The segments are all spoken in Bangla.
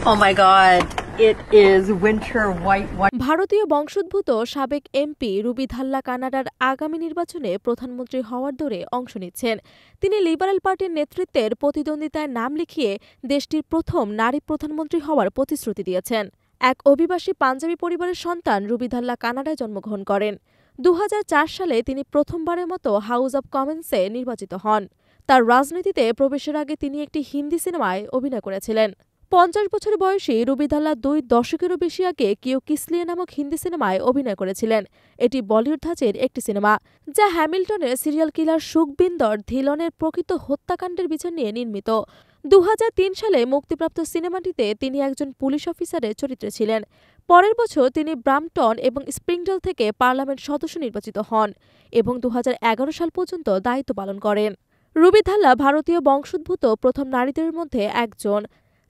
Oh my God, it is winter white. ভারতীয় বংশোদ্ভূত সাবেক এমপি রুবি ধাল্লা কানাডার আগামী নির্বাচনে প্রধানমন্ত্রী হওয়ার দৌড়ে অংশ নিচ্ছেন। তিনি লিবারেল পার্টির নেতৃত্বের প্রতিদ্বন্দ্বিতায় নাম লিখিয়ে দেশটির প্রথম নারী প্রধানমন্ত্রী হওয়ার প্রতিশ্রুতি দিয়েছেন। এক অভিবাসী পাঞ্জাবি পরিবারের সন্তান রুবি ধাল্লা কানাডায় জন্মগ্রহণ করেন। ২০০৪ সালে তিনি প্রথমবারের মতো হাউস অব কমন্সে নির্বাচিত হন। তার রাজনীতিতে প্রবেশের আগে তিনি একটি হিন্দি সিনেমায় অভিনয় করেছিলেন। ৫০ বছর বয়সী রুবি ধাল্লা ২ দশকেরও বেশি আগে কিউ কিসলিয়ে নামক হিন্দি সিনেমায় অভিনয় করেছিলেন। এটি বলিউড ধাঁচের একটি সিনেমা, যা হ্যামিল্টনের সিরিয়াল কিলার সুখবিন্দর ধিলনের প্রকৃত হত্যাকাণ্ডের বিচার নিয়ে নির্মিত। ২০০৩ সালে মুক্তিপ্রাপ্ত সিনেমাটিতে তিনি একজন পুলিশ অফিসারের চরিত্রে ছিলেন। পরের বছর তিনি ব্রাম্পটন এবং স্প্রিংডেল থেকে পার্লামেন্ট সদস্য নির্বাচিত হন এবং ২০১১ সাল পর্যন্ত দায়িত্ব পালন করেন। রুবি ধাল্লা ভারতীয় বংশোদ্ভূত প্রথম নারীদের মধ্যে একজন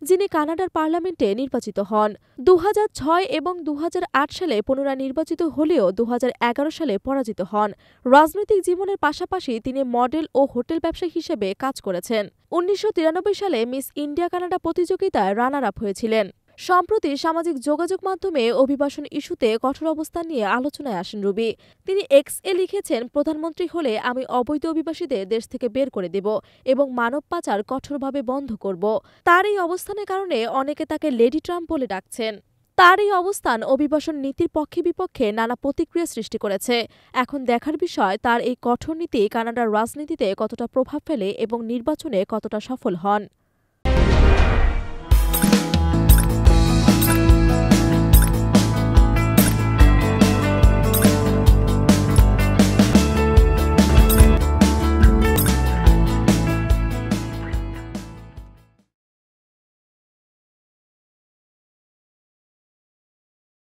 যিনি কানাডার পার্লামেন্টে নির্বাচিত হন। ২০০৬ এবং ২০০৮ সালে পুনরায় নির্বাচিত হলেও ২০১১ সালে পরাজিত হন। রাজনৈতিক জীবনের পাশাপাশি তিনি মডেল ও হোটেল ব্যবসায়ী হিসেবে কাজ করেছেন। ১৯৯৩ সালে মিস ইন্ডিয়া কানাডা প্রতিযোগিতায় রানার আপ হয়েছিলেন। সম্প্রতি সামাজিক যোগাযোগ মাধ্যমে অভিবাসন ইস্যুতে কঠোর অবস্থান নিয়ে আলোচনায় আসেন রুবি। তিনি এক্স-এ লিখেছেন, প্রধানমন্ত্রী হলে আমি অবৈধ অভিবাসীদের দেশ থেকে বের করে দেব এবং মানব পাচার কঠোরভাবে বন্ধ করব। তার এই অবস্থানের কারণে অনেকে তাকে লেডি ট্রাম্প বলে ডাকছেন। তার এই অবস্থান অভিবাসন নীতির পক্ষে বিপক্ষে নানা প্রতিক্রিয়া সৃষ্টি করেছে। এখন দেখার বিষয় তার এই কঠোর নীতি কানাডার রাজনীতিতে কতটা প্রভাব ফেলে এবং নির্বাচনে কতটা সফল হন।